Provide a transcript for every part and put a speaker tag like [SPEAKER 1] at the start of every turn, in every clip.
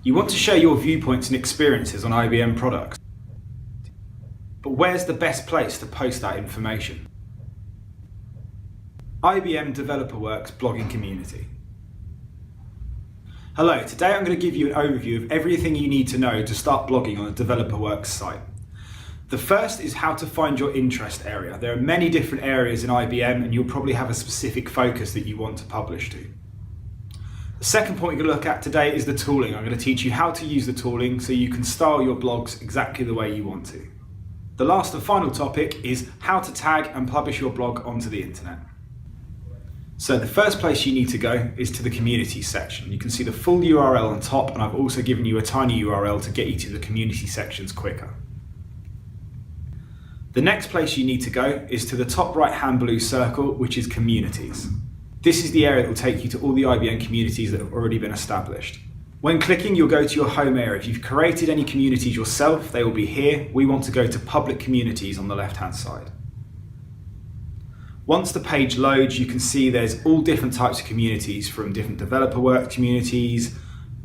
[SPEAKER 1] You want to share your viewpoints and experiences on IBM products. But where's the best place to post that information? IBM Developer Works blogging community. Hello, today I'm going to give you an overview of everything you need to know to start blogging on a DeveloperWorks site. The first is how to find your interest area. There are many different areas in IBM and you'll probably have a specific focus that you want to publish to. The second point we're going to look at today is the tooling. I'm going to teach you how to use the tooling so you can style your blogs exactly the way you want to. The last and final topic is how to tag and publish your blog onto the internet. So the first place you need to go is to the community section. You can see the full URL on top, and I've also given you a tiny URL to get you to the community sections quicker. The next place you need to go is to the top right hand blue circle, which is communities. This is the area that will take you to all the IBM communities that have already been established. When clicking, you'll go to your home area. If you've created any communities yourself, they will be here. We want to go to public communities on the left hand side. Once the page loads, you can see there's all different types of communities, from different DeveloperWorks communities,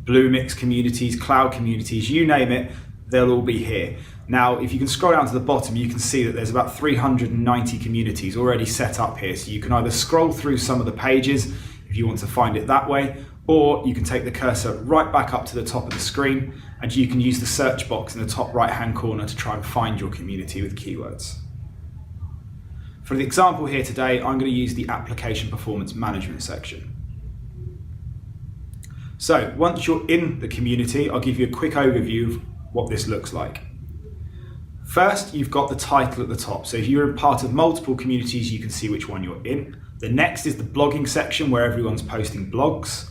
[SPEAKER 1] Bluemix communities, cloud communities, you name it, they'll all be here. Now, if you can scroll down to the bottom, you can see that there's about 390 communities already set up here. So you can either scroll through some of the pages if you want to find it that way, or you can take the cursor right back up to the top of the screen and you can use the search box in the top right-hand corner to try and find your community with keywords. For the example here today, I'm going to use the Application Performance Management section. So once you're in the community, I'll give you a quick overview of what this looks like. First, you've got the title at the top. So if you're a part of multiple communities, you can see which one you're in. The next is the blogging section, where everyone's posting blogs.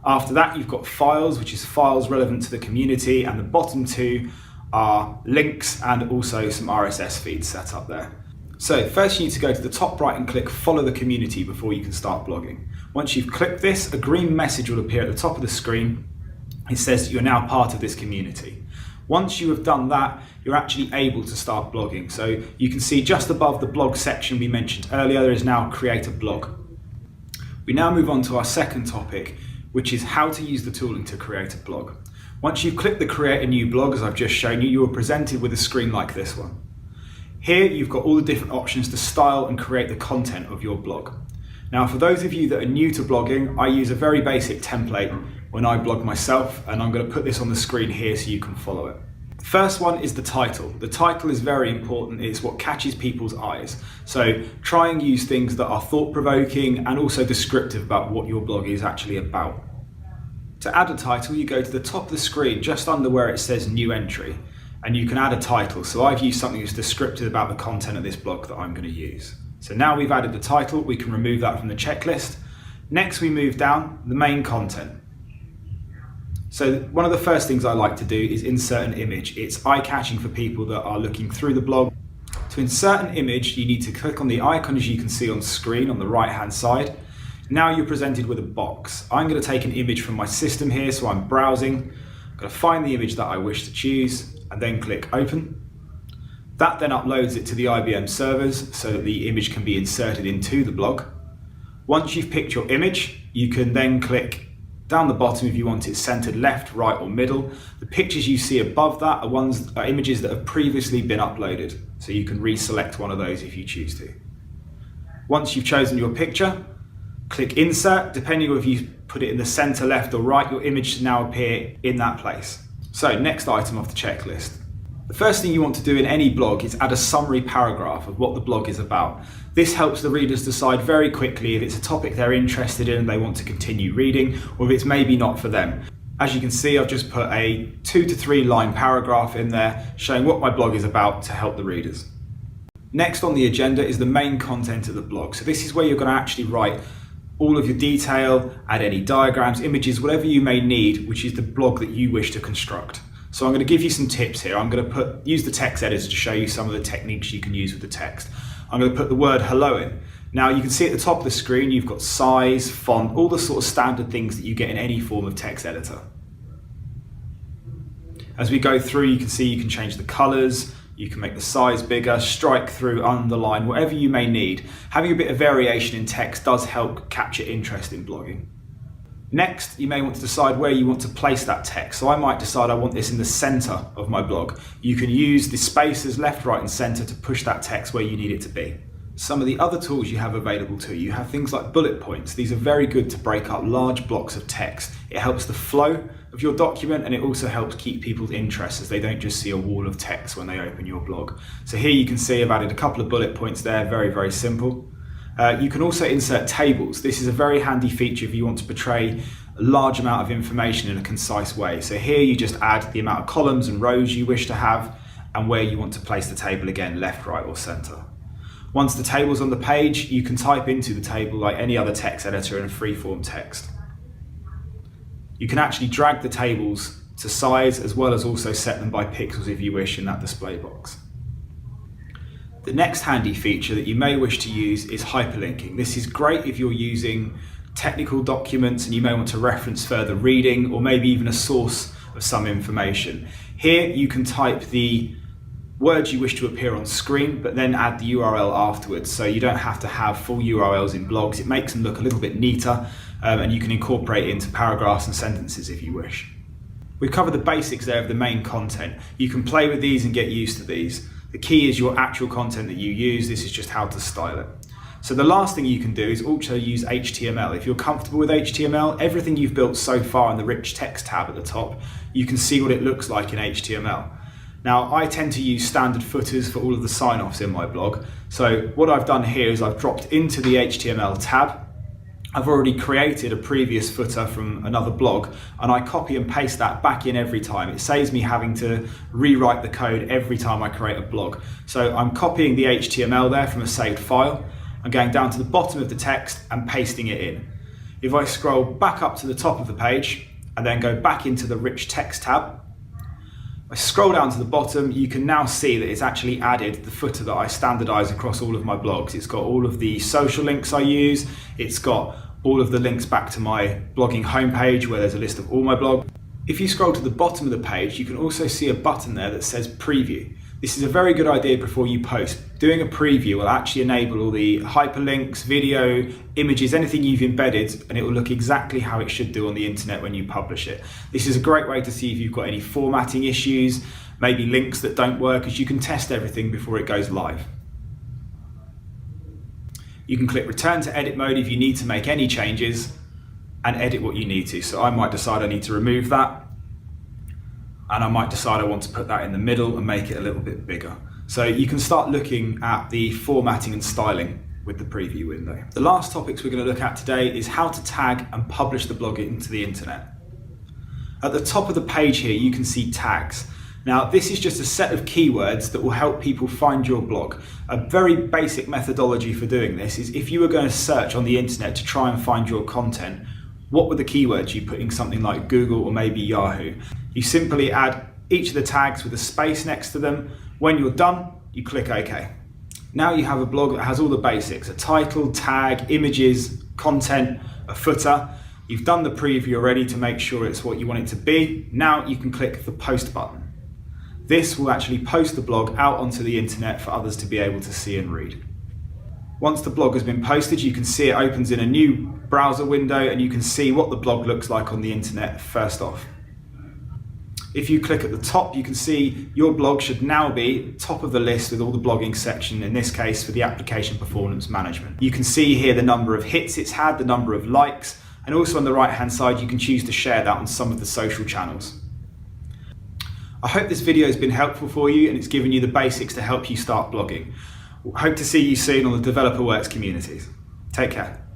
[SPEAKER 1] After that, you've got files, which is files relevant to the community, and the bottom two are links and also some RSS feeds set up there. So first you need to go to the top right and click follow the community before you can start blogging. Once you've clicked this, a green message will appear at the top of the screen. It says that you're now part of this community. Once you have done that, you're actually able to start blogging. So you can see just above the blog section we mentioned earlier, there is now create a blog. We now move on to our second topic, which is how to use the tooling to create a blog. Once you've clicked the create a new blog, as I've just shown you, you are presented with a screen like this one. Here you've got all the different options to style and create the content of your blog. Now, for those of you that are new to blogging, I use a very basic template when I blog myself, and I'm going to put this on the screen here so you can follow it. The first one is the title. The title is very important. It's what catches people's eyes. So try and use things that are thought-provoking and also descriptive about what your blog is actually about. To add a title, you go to the top of the screen just under where it says new entry, and you can add a title. So I've used something that's descriptive about the content of this blog that I'm going to use. So now we've added the title, we can remove that from the checklist. Next we move down the main content. So one of the first things I like to do is insert an image. It's eye-catching for people that are looking through the blog. To insert an image, you need to click on the icon as you can see on screen on the right-hand side. Now you're presented with a box. I'm going to take an image from my system here, so I'm browsing. I'm going to find the image that I wish to choose and then click open. That then uploads it to the IBM servers so that the image can be inserted into the blog. Once you've picked your image, you can then click down the bottom if you want it centered left, right or middle. The pictures you see above that are images that have previously been uploaded, so you can reselect one of those if you choose to. Once you've chosen your picture, click insert. Depending on if you put it in the center left or right, your image should now appear in that place. So next item off the checklist. The first thing you want to do in any blog is add a summary paragraph of what the blog is about. This helps the readers decide very quickly if it's a topic they're interested in and they want to continue reading, or if it's maybe not for them. As you can see, I've just put a 2 to 3 line paragraph in there showing what my blog is about to help the readers. Next on the agenda is the main content of the blog. So this is where you're going to actually write all of your detail, add any diagrams, images, whatever you may need, which is the blog that you wish to construct. So I'm going to give you some tips here. I'm going to use the text editor to show you some of the techniques you can use with the text. I'm going to put the word hello in. Now you can see at the top of the screen, you've got size, font, all the sort of standard things that you get in any form of text editor. As we go through, you can see you can change the colors, you can make the size bigger, strike through, underline, whatever you may need. Having a bit of variation in text does help capture interest in blogging. Next, you may want to decide where you want to place that text. So I might decide I want this in the center of my blog. You can use the spaces left, right, and center to push that text where you need it to be. Some of the other tools you have available to you have things like bullet points. These are very good to break up large blocks of text. It helps the flow of your document, and it also helps keep people's interest as they don't just see a wall of text when they open your blog. So here you can see I've added a couple of bullet points there, very, very simple. You can also insert tables. This is a very handy feature if you want to portray a large amount of information in a concise way. So here you just add the amount of columns and rows you wish to have and where you want to place the table, again, left, right, or center. Once the table's on the page, you can type into the table like any other text editor in a free-form text. You can actually drag the tables to size as well as also set them by pixels if you wish in that display box. The next handy feature that you may wish to use is hyperlinking. This is great if you're using technical documents and you may want to reference further reading or maybe even a source of some information. Here you can type the words you wish to appear on screen, but then add the URL afterwards, so you don't have to have full URLs in blogs. It makes them look a little bit neater, and you can incorporate it into paragraphs and sentences if you wish. We've covered the basics there of the main content. You can play with these and get used to these. The key is your actual content that you use. This is just how to style it. So the last thing you can do is also use HTML. If you're comfortable with HTML, everything you've built so far in the rich text tab at the top, you can see what it looks like in HTML. Now, I tend to use standard footers for all of the sign-offs in my blog. So what I've done here is I've dropped into the HTML tab. I've already created a previous footer from another blog, and I copy and paste that back in every time. It saves me having to rewrite the code every time I create a blog. So I'm copying the HTML there from a saved file. I'm going down to the bottom of the text and pasting it in. If I scroll back up to the top of the page and then go back into the rich text tab, I scroll down to the bottom, you can now see that it's actually added the footer that I standardize across all of my blogs. It's got all of the social links I use, it's got all of the links back to my blogging homepage where there's a list of all my blogs. If you scroll to the bottom of the page, you can also see a button there that says preview. This is a very good idea before you post. Doing a preview will actually enable all the hyperlinks, video, images, anything you've embedded, and it will look exactly how it should do on the internet when you publish it. This is a great way to see if you've got any formatting issues, maybe links that don't work, as you can test everything before it goes live. You can click return to edit mode if you need to make any changes and edit what you need to. So I might decide I need to remove that, and I might decide I want to put that in the middle and make it a little bit bigger. So you can start looking at the formatting and styling with the preview window. The last topics we're going to look at today is how to tag and publish the blog into the internet. At the top of the page here, you can see tags. Now, this is just a set of keywords that will help people find your blog. A very basic methodology for doing this is if you were going to search on the internet to try and find your content, what were the keywords you put in something like Google or maybe Yahoo? You simply add each of the tags with a space next to them. When you're done, you click OK. Now you have a blog that has all the basics: a title, tag, images, content, a footer. You've done the preview already to make sure it's what you want it to be. Now you can click the post button. This will actually post the blog out onto the internet for others to be able to see and read. Once the blog has been posted, you can see it opens in a new browser window and you can see what the blog looks like on the internet first off. If you click at the top, you can see your blog should now be top of the list with all the blogging section, in this case for the application performance management. You can see here the number of hits it's had, the number of likes, and also on the right hand side you can choose to share that on some of the social channels. I hope this video has been helpful for you and it's given you the basics to help you start blogging. Hope to see you soon on the DeveloperWorks communities. Take care.